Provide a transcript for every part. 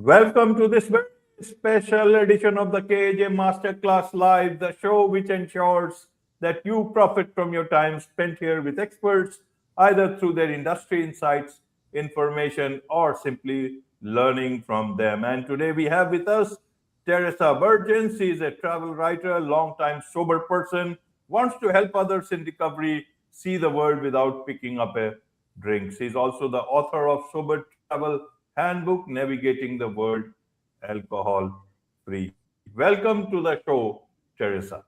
Welcome to this very special edition of the KAJ Masterclass Live, the show which ensures that you profit from your time spent here with experts, either through their industry insights, information, or simply learning from them. And today we have with us Teresa Bergen. She is a travel writer, long-time sober person, wants to help others in recovery see the world without picking up a drink. She's also the author of Sober Travel Handbook, Navigating the World Alcohol Free. Welcome to the show, Teresa.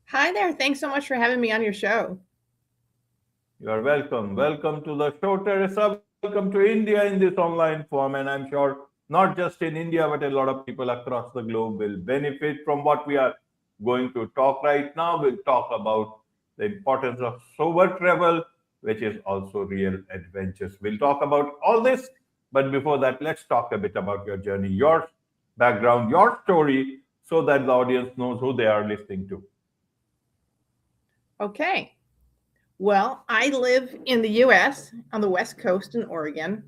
Hi there. Thanks so much for having me on your show. You are welcome. Welcome to the show, Teresa. Welcome to India in this online form. And I'm sure not just in India, but a lot of people across the globe will benefit from what we are going to talk right now. We'll talk about the importance of sober travel, which is also real adventures. We'll talk about all this. But before that, let's talk a bit about your journey, your background, your story, so that the audience knows who they are listening to. Okay. Well, I live in the US on the West Coast in Oregon,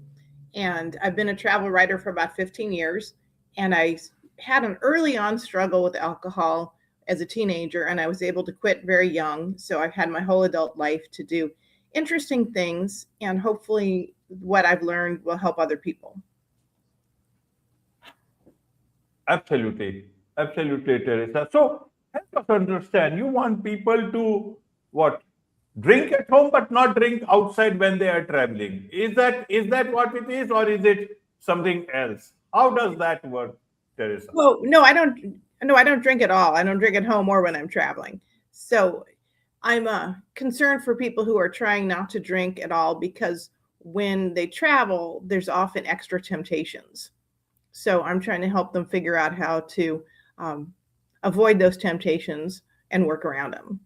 and I've been a travel writer for about 15 years. And I had an early on struggle with alcohol as a teenager, and I was able to quit very young. So I've had my whole adult life to do interesting things, and hopefully, what I've learned will help other people. Absolutely. Absolutely, Teresa. So help us understand. You want people to what? Drink at home but not drink outside when they are traveling. Is that what it is, or is it something else? How does that work, Teresa? Well, no, I don't. No, I don't drink at all. I don't drink at home or when I'm traveling. So I'm concerned for people who are trying not to drink at all because when they travel, there's often extra temptations. So I'm trying to help them figure out how to um, avoid those temptations and work around them.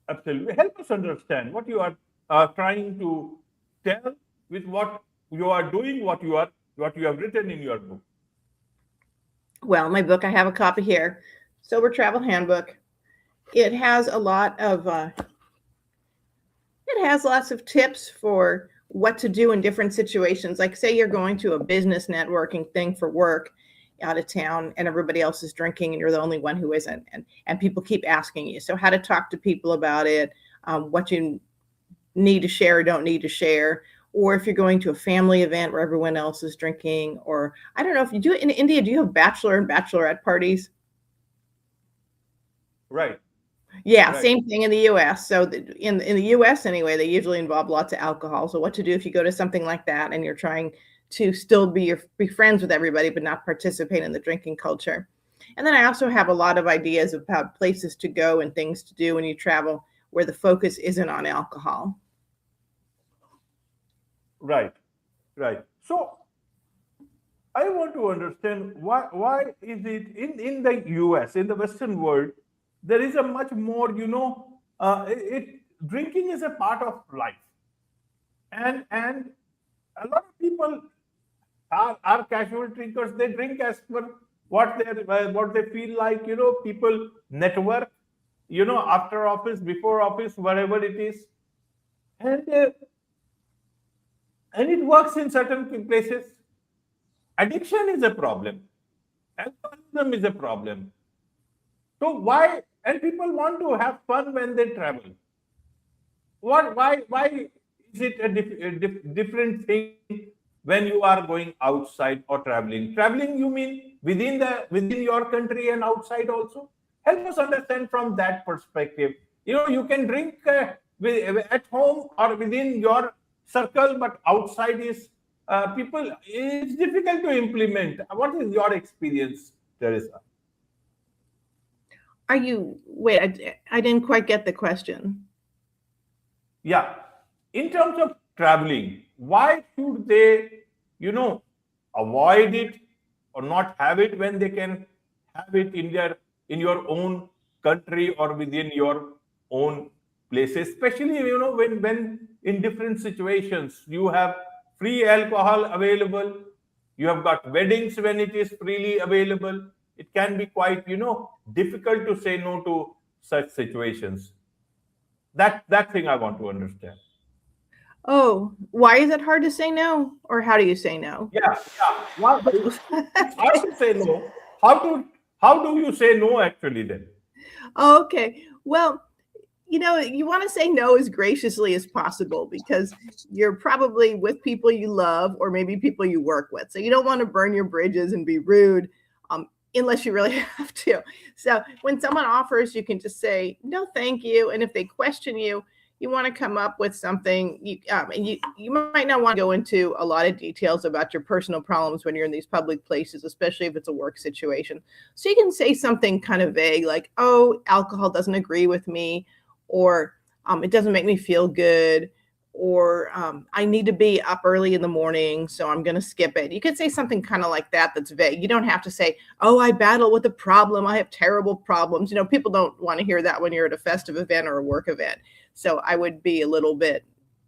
Absolutely. Help us understand what you are trying to tell with what you are doing, what you have written in your book. Well, my book, I have a copy here, Sober Travel Handbook. It has a lot of it has lots of tips for what to do in different situations. Like, say you're going to a business networking thing for work out of town and everybody else is drinking and you're the only one who isn't. And people keep asking you. So, how to talk to people about it, what you need to share or don't need to share. Or if you're going to a family event where everyone else is drinking, or I don't know if you do it in India, do you have bachelor and bachelorette parties? Right. Yeah, Right. same thing in the US. So in the US anyway, they usually involve lots of alcohol. So what to do if you go to something like that and you're trying to still be friends with everybody but not participate in the drinking culture. And then I also have a lot of ideas about places to go and things to do when you travel where the focus isn't on alcohol. Right. Right. So I want to understand why is it in the US, in the Western world, there is a much more, drinking is a part of life. And a lot of people are casual drinkers. They drink as per what they feel like. People network, after office, before office, wherever it is. And uh, and it works in certain places. Addiction is a problem. Alcoholism is a problem. So why? And people want to have fun when they travel. Why is it different thing when you are going outside or traveling, you mean within your country and outside also? Help us understand from that perspective. You can drink at home or within your circle, but outside is people, it's difficult to implement. What is your experience, Teresa? Are you, wait, I didn't quite get the question. Yeah, in terms of traveling, why should they, you know avoid it or not have it when they can have it in your own country or within your own places, especially when in different situations you have free alcohol available, you have got weddings when it is freely available. It can be quite difficult to say no to such situations. That thing I want to understand. Oh, why is it hard to say no? Or how do you say no? Yeah, yeah. Why it's hard to say no. How do you say no actually then? Okay. Well, you want to say no as graciously as possible because you're probably with people you love or maybe people you work with. So you don't want to burn your bridges and be rude unless you really have to. So when someone offers, you can just say, no, thank you. And if they question you, you want to come up with something. And you might not want to go into a lot of details about your personal problems when you're in these public places, especially if it's a work situation. So you can say something kind of vague like, oh, alcohol doesn't agree with me, or it doesn't make me feel good, or I need to be up early in the morning, so I'm going to skip it. You could say something kind of like that that's vague. You don't have to say, oh, I battle with a problem. I have terrible problems. People don't want to hear that when you're at a festive event or a work event. So I would be a little bit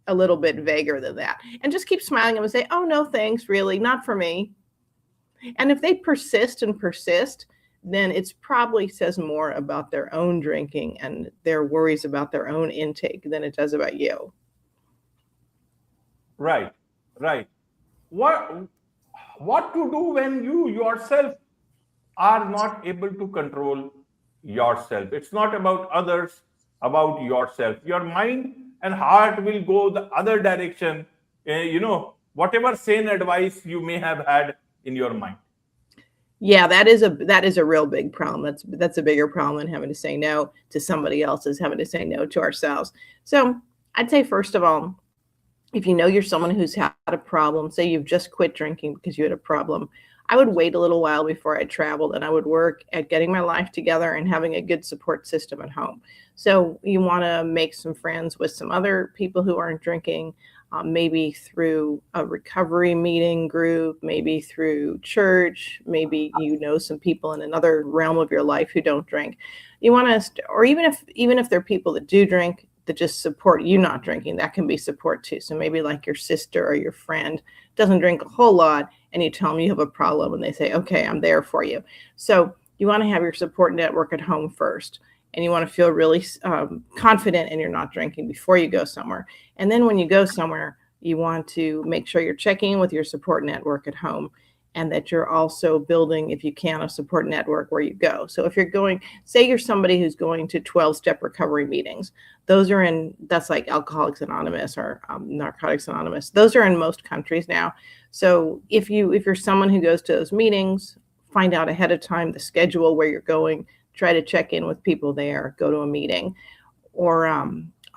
vaguer than that. And just keep smiling and say, oh, no, thanks, really, not for me. And if they persist and persist, then it's probably says more about their own drinking and their worries about their own intake than it does about you. Right, right. What what to do when you yourself are not able to control yourself? It's not about others, about yourself. Your mind and heart will go the other direction. Whatever sane advice you may have had in your mind. Yeah, that is a real big problem. That's a bigger problem than having to say no to somebody else is having to say no to ourselves. So I'd say first of all, if you know you're someone who's had a problem, say you've just quit drinking because you had a problem, I would wait a little while before I traveled and I would work at getting my life together and having a good support system at home. So you want to make some friends with some other people who aren't drinking, maybe through a recovery meeting group, maybe through church, maybe some people in another realm of your life who don't drink. You want to, or even if they're people that do drink, that just support you not drinking, that can be support too. So maybe like your sister or your friend doesn't drink a whole lot and you tell them you have a problem and they say, okay, I'm there for you. So you want to have your support network at home first, and you want to feel really confident in your not drinking before you go somewhere. And then when you go somewhere, you want to make sure you're checking in with your support network at home, and that you're also building, if you can, a support network where you go. So if you're going, say you're somebody who's going to 12-step recovery meetings, that's like Alcoholics Anonymous or Narcotics Anonymous. Those are in most countries now. So if you're someone who goes to those meetings, find out ahead of time the schedule where you're going, try to check in with people there, go to a meeting. Or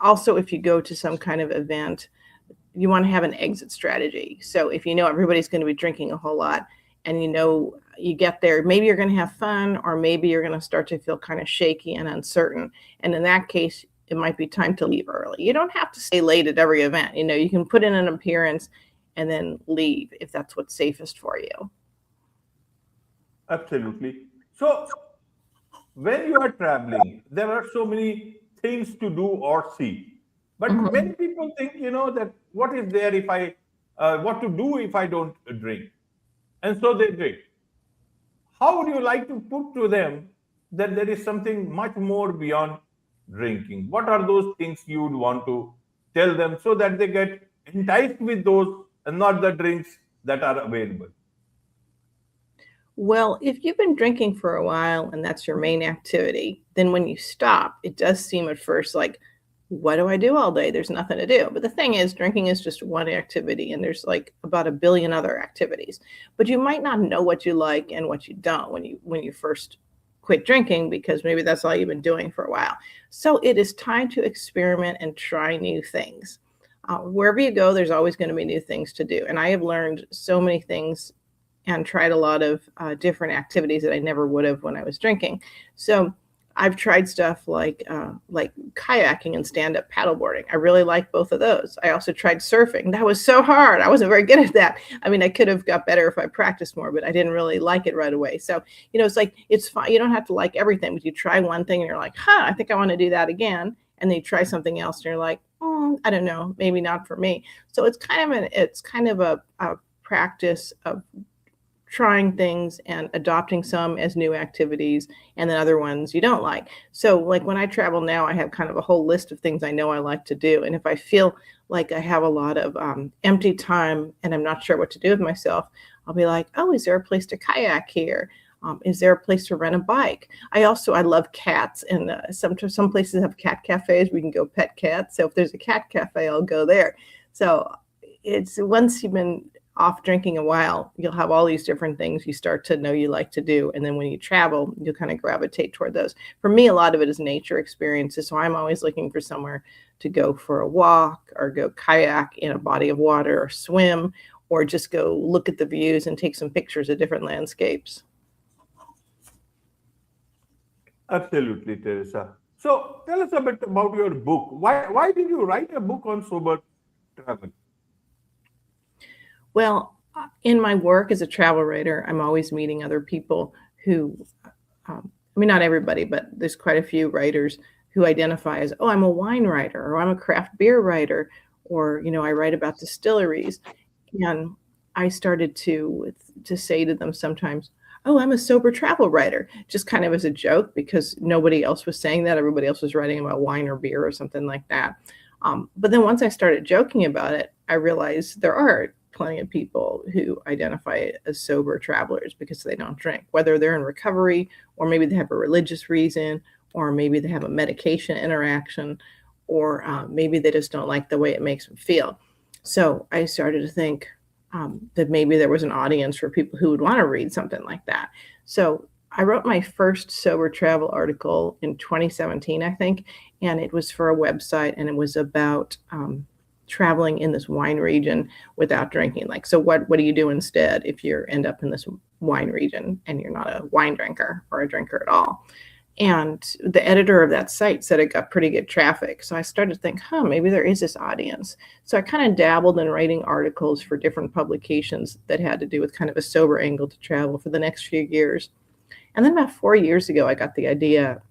also if you go to some kind of event, you want to have an exit strategy. So if you know everybody's going to be drinking a whole lot and you get there, maybe you're going to have fun, or maybe you're going to start to feel kind of shaky and uncertain. And in that case, it might be time to leave early. You don't have to stay late at every event. You can put in an appearance and then leave if that's what's safest for you. Absolutely. So when you are traveling, there are so many things to do or see. But many Mhm. people think, that what is there if what to do if I don't drink? And so they drink. How would you like to put to them that there is something much more beyond drinking? What are those things you would want to tell them so that they get enticed with those and not the drinks that are available? Well, if you've been drinking for a while and that's your main activity, then when you stop, it does seem at first like, what do I do all day? There's nothing to do. But the thing is, drinking is just one activity, and there's like about a billion other activities. But you might not know what you like and what you don't when you first quit drinking, because maybe that's all you've been doing for a while. So it is time to experiment and try new things. Wherever you go, there's always going to be new things to do. And I have learned so many things and tried a lot of different activities that I never would have when I was drinking. So I've tried stuff like kayaking and stand-up paddleboarding. I really like both of those. I also tried surfing. That was so hard. I wasn't very good at that. I mean, I could have got better if I practiced more, but I didn't really like it right away. So, it's like, it's fine. You don't have to like everything, but you try one thing and you're like, I think I want to do that again. And then you try something else and you're like, I don't know, maybe not for me. So it's kind of a practice of trying things and adopting some as new activities, and then other ones you don't like. So, like when I travel now, I have kind of a whole list of things I know I like to do. And if I feel like I have a lot of empty time and I'm not sure what to do with myself, I'll be like, oh, is there a place to kayak here? Is there a place to rent a bike? I love cats, and some places have cat cafes where you can go pet cats. So if there's a cat cafe, I'll go there. So it's once you've been off drinking a while, you'll have all these different things you start to know you like to do. And then when you travel, you'll kind of gravitate toward those. For me, a lot of it is nature experiences. So I'm always looking for somewhere to go for a walk or go kayak in a body of water or swim or just go look at the views and take some pictures of different landscapes. Absolutely, Teresa. So tell us a bit about your book. Why did you write a book on sober travel? Well, in my work as a travel writer, I'm always meeting other people who, I mean, not everybody, but there's quite a few writers who identify as, oh, I'm a wine writer, or I'm a craft beer writer, or, I write about distilleries. And I started to say to them sometimes, oh, I'm a sober travel writer, just kind of as a joke because nobody else was saying that. Everybody else was writing about wine or beer or something like that. But then once I started joking about it, I realized there are plenty of people who identify as sober travelers because they don't drink, whether they're in recovery or maybe they have a religious reason or maybe they have a medication interaction or maybe they just don't like the way it makes them feel. So I started to think that maybe there was an audience for people who would want to read something like that. So I wrote my first sober travel article in 2017, I think, and it was for a website and it was about traveling in this wine region without drinking. Like, so what do you do instead if you end up in this wine region and you're not a wine drinker or a drinker at all? And the editor of that site said it got pretty good traffic. So I started to think, maybe there is this audience. So I kind of dabbled in writing articles for different publications that had to do with kind of a sober angle to travel for the next few years. And then about 4 years ago, I got the idea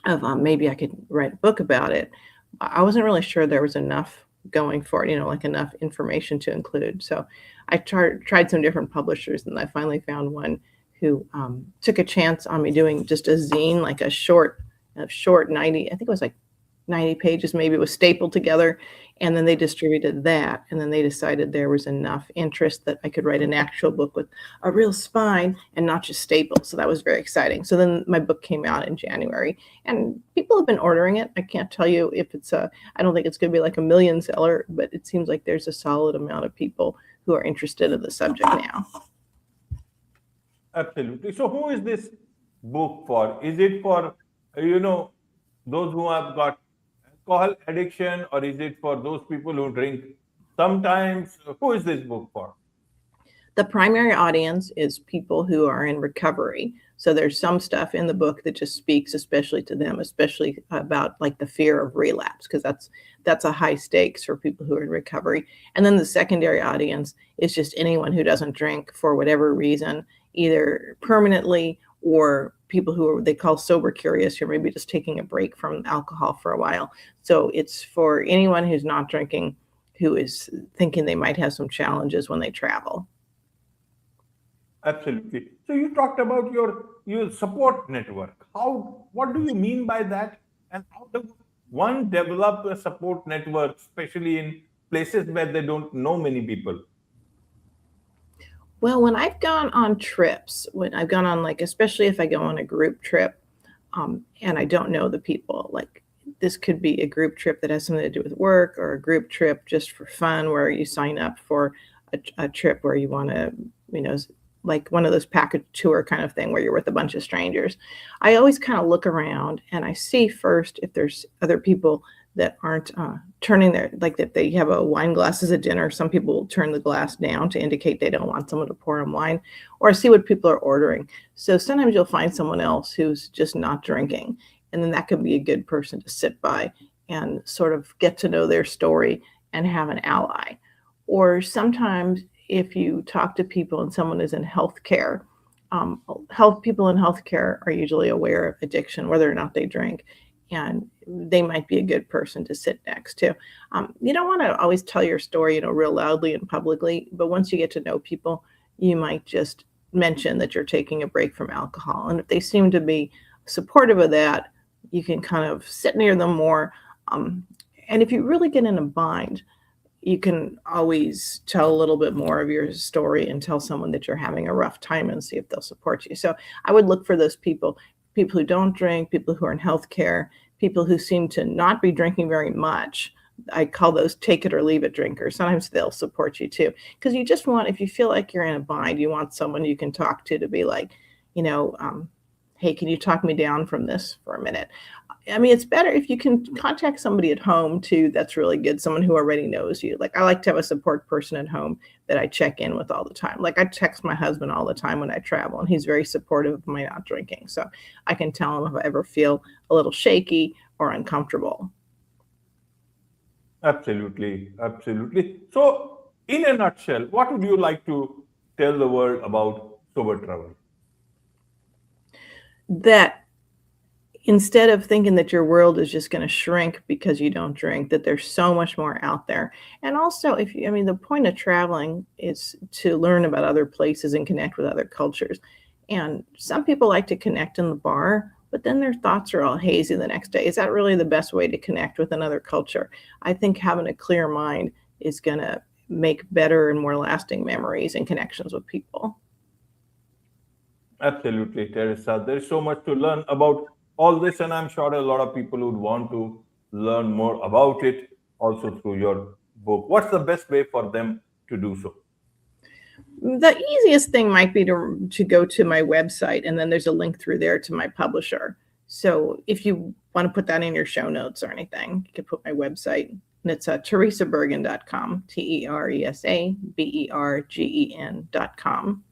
of maybe I could write a book about it. I wasn't really sure there was enough going for it, like enough information to include. So I tried some different publishers, and I finally found one who took a chance on me doing just a zine, like a short 90, I think it was like 90 pages, maybe it was stapled together. And then they distributed that. And then they decided there was enough interest that I could write an actual book with a real spine and not just stapled. So that was very exciting. So then my book came out in January and people have been ordering it. I can't tell you if I don't think it's going to be like a million seller, but it seems like there's a solid amount of people who are interested in the subject now. Absolutely. So who is this book for? Is it for, those who have got alcohol addiction, or is it for those people who drink sometimes? Who is this book for? The primary audience is people who are in recovery. So there's some stuff in the book that just speaks especially to them, especially about like the fear of relapse, because that's a high stakes for people who are in recovery. And then the secondary audience is just anyone who doesn't drink for whatever reason, either permanently or people who they call sober curious, or maybe just taking a break from alcohol for a while. So it's for anyone who's not drinking, who is thinking they might have some challenges when they travel. Absolutely. So you talked about your support network. What do you mean by that? And how does one develop a support network, especially in places where they don't know many people? Well, when I've gone on trips, when I've gone on, like, especially if I go on a group trip, and I don't know the people, like this could be a group trip that has something to do with work, or a group trip just for fun where you sign up for a trip where you want to, like one of those package tour kind of thing where you're with a bunch of strangers. I always kind of look around and I see first if there's other people that aren't turning like if they have a wine glass as a dinner, some people will turn the glass down to indicate they don't want someone to pour them wine, or see what people are ordering. So sometimes you'll find someone else who's just not drinking, and then that could be a good person to sit by and sort of get to know their story and have an ally. Or sometimes if you talk to people and someone is in healthcare, people in healthcare are usually aware of addiction, whether or not they drink, and they might be a good person to sit next to. You don't want to always tell your story, real loudly and publicly, but once you get to know people, you might just mention that you're taking a break from alcohol. And if they seem to be supportive of that, you can kind of sit near them more. And if you really get in a bind, you can always tell a little bit more of your story and tell someone that you're having a rough time and see if they'll support you. So I would look for those people who don't drink, people who are in healthcare, people who seem to not be drinking very much. I call those take it or leave it drinkers. Sometimes they'll support you too. Because you just want, if you feel like you're in a bind, you want someone you can talk to be like, hey, can you talk me down from this for a minute? I mean, it's better if you can contact somebody at home too. That's really good. Someone who already knows you. Like I like to have a support person at home that I check in with all the time. Like I text my husband all the time when I travel, and he's very supportive of my not drinking. So I can tell him if I ever feel a little shaky or uncomfortable. Absolutely, absolutely. So, in a nutshell, what would you like to tell the world about sober travel? That instead of thinking that your world is just going to shrink because you don't drink, that there's so much more out there. And also, the point of traveling is to learn about other places and connect with other cultures. And some people like to connect in the bar, but then their thoughts are all hazy the next day. Is that really the best way to connect with another culture? I think having a clear mind is going to make better and more lasting memories and connections with people. Absolutely, Teresa. There's so much to learn about all this, and I'm sure a lot of people would want to learn more about it also through your book. What's the best way for them to do so? The easiest thing might be to go to my website, and then there's a link through there to my publisher. So if you want to put that in your show notes or anything, you can put my website, and it's teresabergen.com, TeresaBergen.com.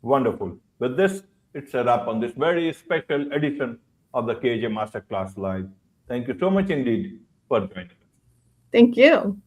Wonderful. With this, it's a wrap on this very special edition of the KAJ Masterclass Live. Thank you so much indeed for joining us. Thank you.